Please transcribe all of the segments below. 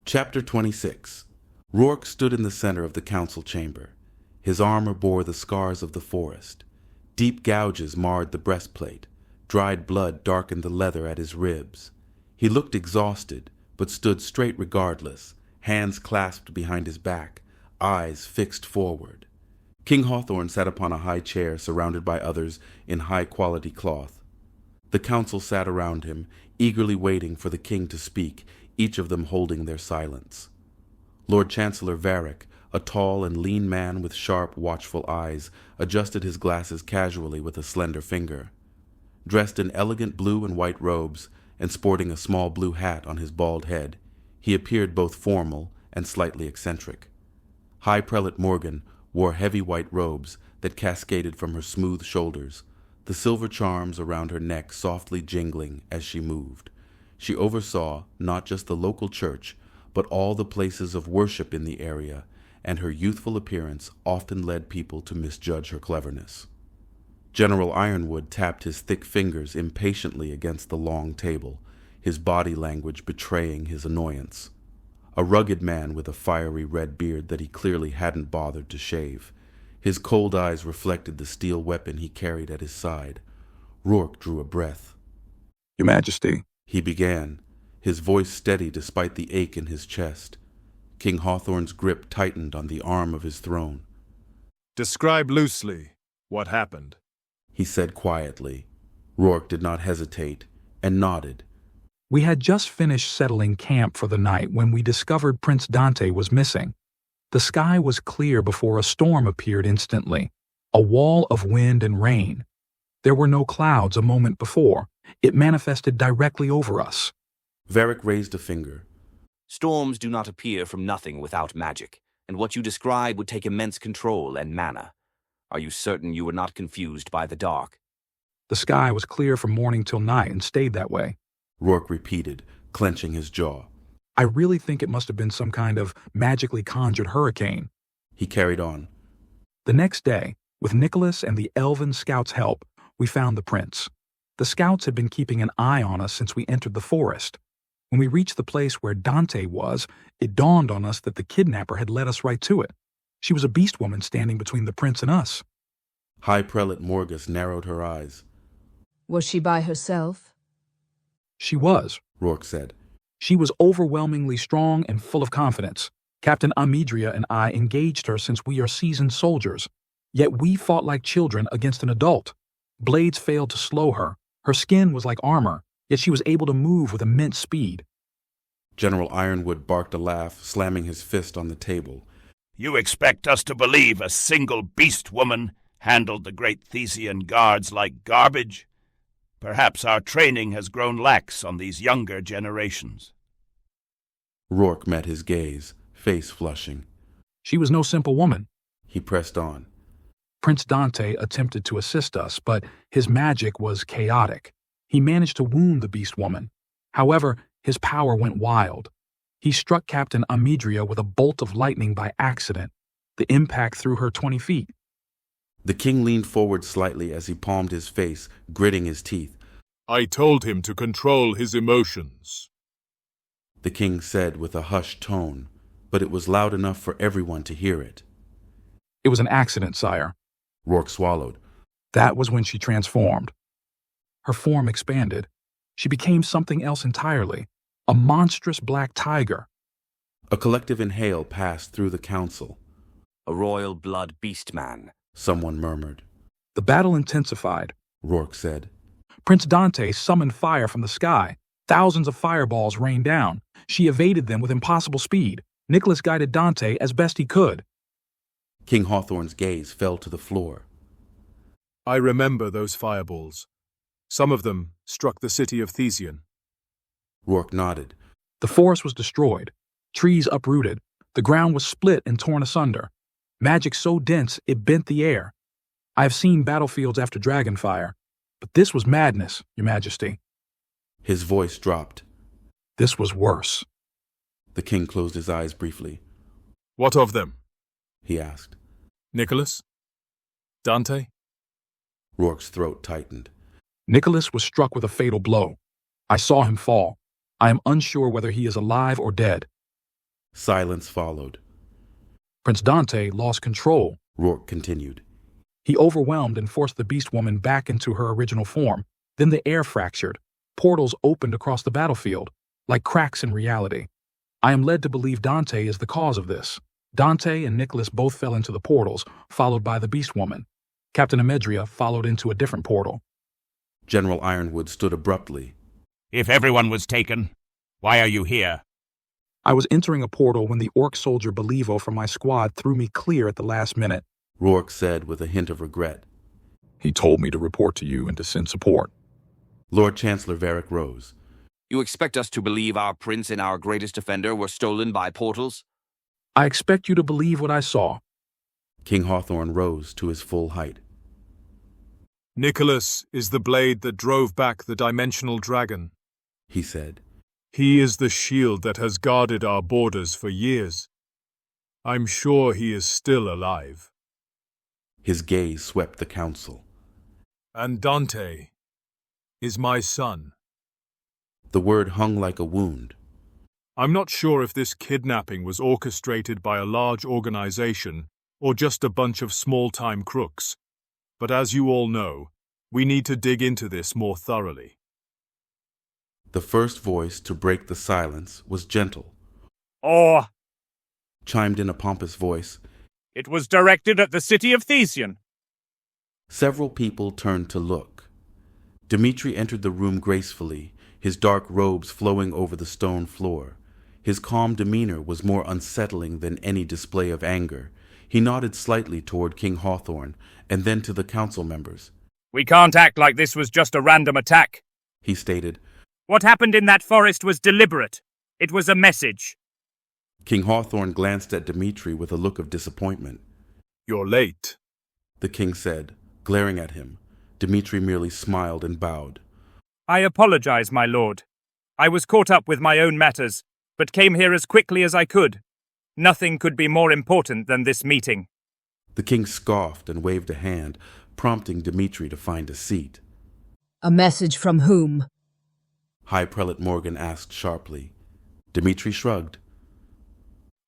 Chapter 26. Rourke stood in the center of the council chamber. His armor bore the scars of the forest. Deep gouges marred the breastplate. Dried blood darkened the leather at his ribs. He looked exhausted, but stood straight regardless, hands clasped behind his back, eyes fixed forward. King Hawthorne sat upon a high chair surrounded by others in high-quality cloth. The council sat around him, eagerly waiting for the king to speak, each of them holding their silence. Lord Chancellor Varick, a tall and lean man with sharp, watchful eyes, adjusted his glasses casually with a slender finger. Dressed in elegant blue and white robes, and sporting a small blue hat on his bald head, he appeared both formal and slightly eccentric. High Prelate Morgan wore heavy white robes that cascaded from her smooth shoulders, the silver charms around her neck softly jingling as she moved. She oversaw not just the local church, but all the places of worship in the area, and her youthful appearance often led people to misjudge her cleverness. General Ironwood tapped his thick fingers impatiently against the long table, his body language betraying his annoyance. A rugged man with a fiery red beard that he clearly hadn't bothered to shave. His cold eyes reflected the steel weapon he carried at his side. Rourke drew a breath. Your Majesty, he began, his voice steady despite the ache in his chest. King Hawthorne's grip tightened on the arm of his throne. Describe loosely what happened, he said quietly. Rourke did not hesitate, and nodded. We had just finished settling camp for the night when we discovered Prince Dante was missing. The sky was clear before a storm appeared instantly, a wall of wind and rain. There were no clouds a moment before. It manifested directly over us. Varick raised a finger. Storms do not appear from nothing without magic, and what you describe would take immense control and mana. Are you certain you were not confused by the dark? The sky was clear from morning till night and stayed that way, Rourke repeated, clenching his jaw. I really think it must have been some kind of magically conjured hurricane. He carried on. The next day, with Nicholas and the elven scouts' help, we found the prince. The scouts had been keeping an eye on us since we entered the forest. When we reached the place where Dante was, it dawned on us that the kidnapper had led us right to it. She was a beast woman standing between the prince and us. High Prelate Morgus narrowed her eyes. Was she by herself? She was, Rourke said. She was overwhelmingly strong and full of confidence. Captain Amidria and I engaged her since we are seasoned soldiers. Yet we fought like children against an adult. Blades failed to slow her. Her skin was like armor, yet she was able to move with immense speed. General Ironwood barked a laugh, slamming his fist on the table. You expect us to believe a single beast woman handled the great Thesian guards like garbage? Perhaps our training has grown lax on these younger generations. Rourke met his gaze, face flushing. She was no simple woman. He pressed on. Prince Dante attempted to assist us, but his magic was chaotic. He managed to wound the beast woman. However, his power went wild. He struck Captain Amidria with a bolt of lightning by accident. The impact threw her 20 feet. The king leaned forward slightly as he palmed his face, gritting his teeth. I told him to control his emotions, the king said with a hushed tone, but it was loud enough for everyone to hear it. It was an accident, sire. Rourke swallowed. That was when she transformed. Her form expanded. She became something else entirely, a monstrous black tiger. A collective inhale passed through the council. A royal blood beast man, someone murmured. The battle intensified, Rourke said. Prince Dante summoned fire from the sky. Thousands of fireballs rained down. She evaded them with impossible speed. Nicholas guided Dante as best he could. King Hawthorne's gaze fell to the floor. I remember those fireballs. Some of them struck the city of Thesian. Rourke nodded. The forest was destroyed. Trees uprooted. The ground was split and torn asunder. Magic so dense it bent the air. I have seen battlefields after dragonfire, but this was madness, Your Majesty. His voice dropped. This was worse. The king closed his eyes briefly. What of them? He asked. Nicholas? Dante? Rourke's throat tightened. Nicholas was struck with a fatal blow. I saw him fall. I am unsure whether he is alive or dead. Silence followed. Prince Dante lost control. Rourke continued. He overwhelmed and forced the beast woman back into her original form. Then the air fractured. Portals opened across the battlefield, like cracks in reality. I am led to believe Dante is the cause of this. Dante and Nicholas both fell into the portals, followed by the beast woman. Captain Amedria followed into a different portal. General Ironwood stood abruptly. If everyone was taken, why are you here? I was entering a portal when the orc soldier Belivo from my squad threw me clear at the last minute. Rourke said with a hint of regret. He told me to report to you and to send support. Lord Chancellor Varric rose. You expect us to believe our prince and our greatest defender were stolen by portals? I expect you to believe what I saw. King Hawthorne rose to his full height. Nicholas is the blade that drove back the dimensional dragon, he said. He is the shield that has guarded our borders for years. I'm sure he is still alive. His gaze swept the council. And Dante is my son. The word hung like a wound. I'm not sure if this kidnapping was orchestrated by a large organization or just a bunch of small-time crooks. But as you all know, we need to dig into this more thoroughly. The first voice to break the silence was gentle. Or, Chimed in a pompous voice. it was directed at the city of Thesian. Several people turned to look. Dmitri entered the room gracefully, his dark robes flowing over the stone floor. His calm demeanor was more unsettling than any display of anger. He nodded slightly toward King Hawthorne, and then to the council members. We can't act like this was just a random attack, he stated. What happened in that forest was deliberate. It was a message. King Hawthorne glanced at Dmitri with a look of disappointment. You're late, the king said, glaring at him. Dmitri merely smiled and bowed. I apologize, my lord. I was caught up with my own matters, but came here as quickly as I could. Nothing could be more important than this meeting. The king scoffed and waved a hand, prompting Dmitri to find a seat. A message from whom? High Prelate Morgan asked sharply. Dmitri shrugged.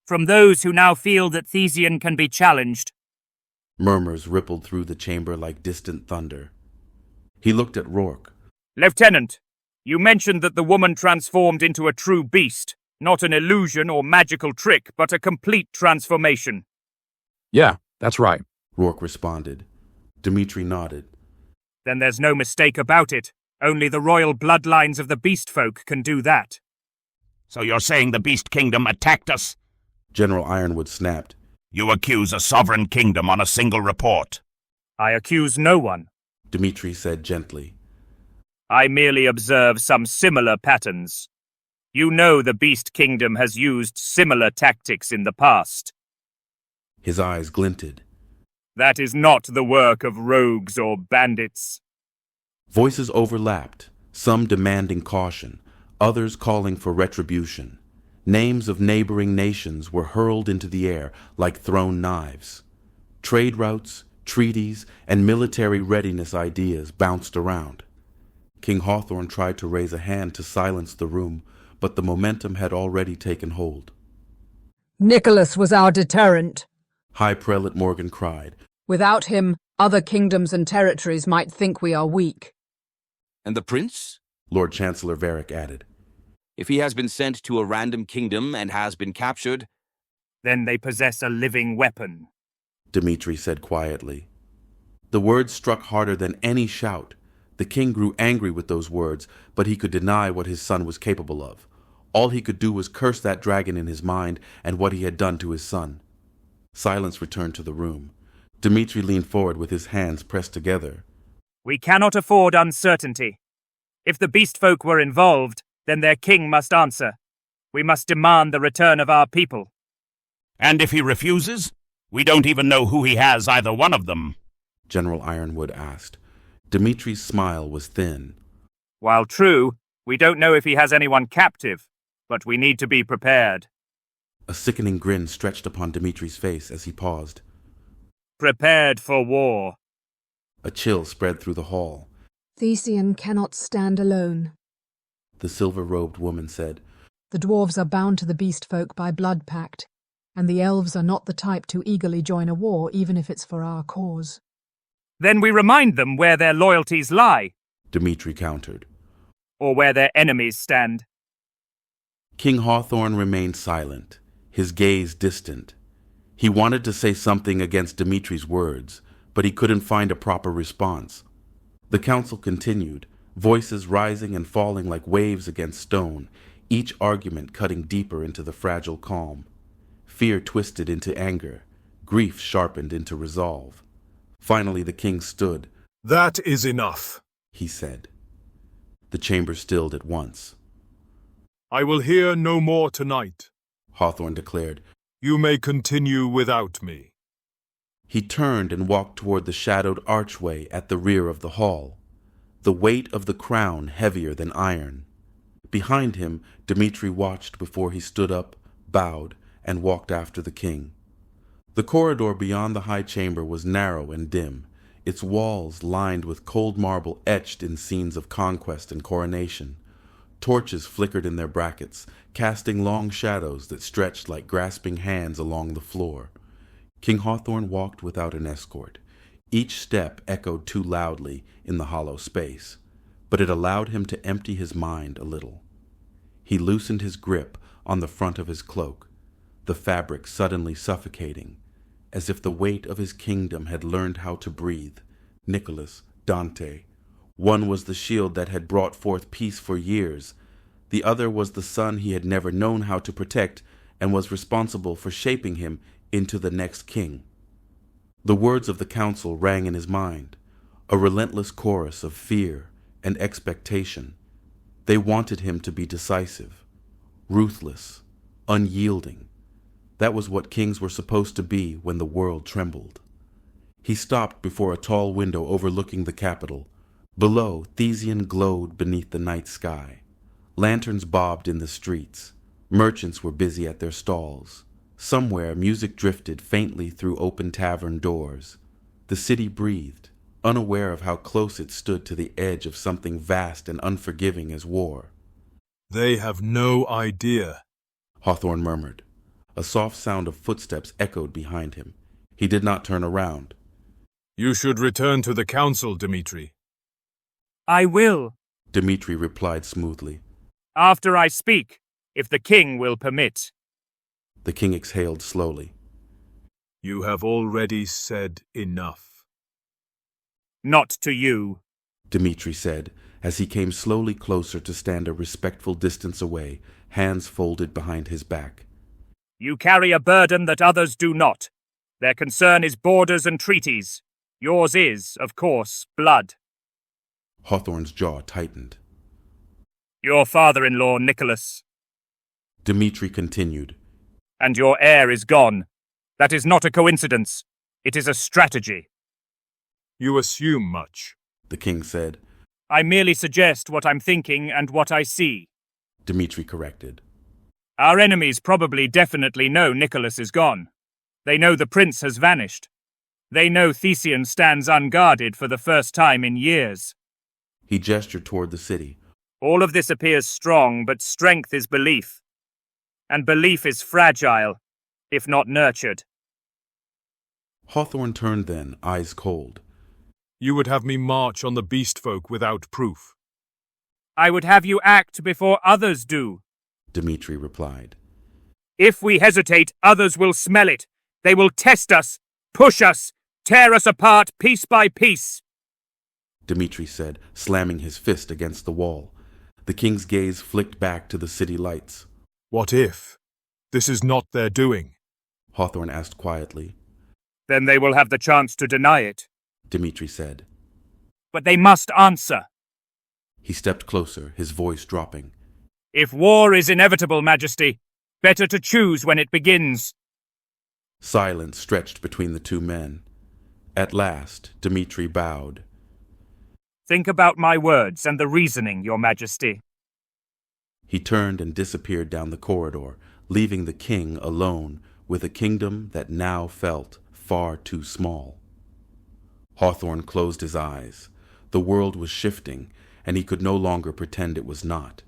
From those who now feel that Thesian can be challenged. Murmurs rippled through the chamber like distant thunder. He looked at Rourke. Lieutenant, you mentioned that the woman transformed into a true beast, not an illusion or magical trick, but a complete transformation. Yeah, that's right, Rourke responded. Dmitri nodded. Then there's no mistake about it. Only the royal bloodlines of the beast folk can do that. So you're saying the Beast Kingdom attacked us? General Ironwood snapped. You accuse a sovereign kingdom on a single report. I accuse no one. Dmitri said gently. I merely observe some similar patterns. You know the Beast Kingdom has used similar tactics in the past. His eyes glinted. That is not the work of rogues or bandits. Voices overlapped, some demanding caution, others calling for retribution. Names of neighboring nations were hurled into the air like thrown knives. Trade routes, treaties, and military readiness ideas bounced around. King Hawthorne tried to raise a hand to silence the room, but the momentum had already taken hold. Nicholas was our deterrent. High Prelate Morgan cried. Without him, other kingdoms and territories might think we are weak. And the prince? Lord Chancellor Varric added. If he has been sent to a random kingdom and has been captured, then they possess a living weapon, Dmitri said quietly. The words struck harder than any shout. The king grew angry with those words, but he could deny what his son was capable of. All he could do was curse that dragon in his mind and what he had done to his son. Silence returned to the room. Dmitri leaned forward with his hands pressed together. We cannot afford uncertainty. If the beast folk were involved, then their king must answer. We must demand the return of our people. And if he refuses? We don't even know who he has, either one of them, General Ironwood asked. Dmitri's smile was thin. While true, we don't know if he has anyone captive, but we need to be prepared. A sickening grin stretched upon Dmitri's face as he paused. Prepared for war. A chill spread through the hall. Thesian cannot stand alone, The silver-robed woman said. The dwarves are bound to the beast folk by blood pact, and the elves are not the type to eagerly join a war, even if it's for our cause. Then we remind them where their loyalties lie, Dimitri countered. or where their enemies stand. King Hawthorne remained silent, his gaze distant. He wanted to say something against Dimitri's words, but he couldn't find a proper response. The council continued, voices rising and falling like waves against stone, each argument cutting deeper into the fragile calm. Fear twisted into anger, grief sharpened into resolve. Finally the king stood. That is enough, he said. The chamber stilled at once. I will hear no more tonight, Hawthorne declared. You may continue without me. He turned and walked toward the shadowed archway at the rear of the hall, the weight of the crown heavier than iron. Behind him, Dimitri watched before he stood up, bowed, and walked after the king. The corridor beyond the high chamber was narrow and dim, its walls lined with cold marble etched in scenes of conquest and coronation. Torches flickered in their brackets, casting long shadows that stretched like grasping hands along the floor. King Hawthorne walked without an escort. Each step echoed too loudly in the hollow space, but it allowed him to empty his mind a little. He loosened his grip on the front of his cloak, the fabric suddenly suffocating, as if the weight of his kingdom had learned how to breathe. Nicholas, Dante. One was the shield that had brought forth peace for years. The other was the son he had never known how to protect and was responsible for shaping him into the next king. The words of the council rang in his mind, a relentless chorus of fear and expectation. They wanted him to be decisive, ruthless, unyielding. That was what kings were supposed to be when the world trembled. He stopped before a tall window overlooking the capital. Below, Thesian glowed beneath the night sky. Lanterns bobbed in the streets. Merchants were busy at their stalls. Somewhere, music drifted faintly through open tavern doors. The city breathed, unaware of how close it stood to the edge of something vast and unforgiving as war. They have no idea, Hawthorne murmured. A soft sound of footsteps echoed behind him. He did not turn around. You should return to the council, Dimitri. I will, Dimitri replied smoothly. after I speak, if the king will permit. The king exhaled slowly. You have already said enough. Not to you, Dimitri said, as he came slowly closer to stand a respectful distance away, hands folded behind his back. You carry a burden that others do not. Their concern is borders and treaties. Yours is, of course, blood. Hawthorne's jaw tightened. Your father-in-law, Nicholas, Dimitri continued. and your heir is gone. That is not a coincidence. It is a strategy. You assume much, The king said. I merely suggest what I'm thinking and what I see. Dimitri corrected. Our enemies probably definitely know Nicholas is gone. They know the prince has vanished. They know Thesian stands unguarded for the first time in years. He gestured toward the city. All of this appears strong, but strength is belief. And belief is fragile, if not nurtured. Hawthorne turned then, eyes cold. You would have me march on the beast folk without proof. I would have you act before others do. Dimitri replied. If we hesitate, others will smell it. They will test us, push us, tear us apart piece by piece. Dimitri said, slamming his fist against the wall. The king's gaze flicked back to the city lights. What if? This is not their doing. Hawthorne asked quietly. Then they will have the chance to deny it. Dimitri said. But they must answer. He stepped closer, his voice dropping. If war is inevitable, Majesty, better to choose when it begins. Silence stretched between the two men. At last, Dimitri bowed. Think about my words and the reasoning, Your Majesty. He turned and disappeared down the corridor, leaving the king alone with a kingdom that now felt far too small. Hawthorne closed his eyes. The world was shifting, and he could no longer pretend it was not.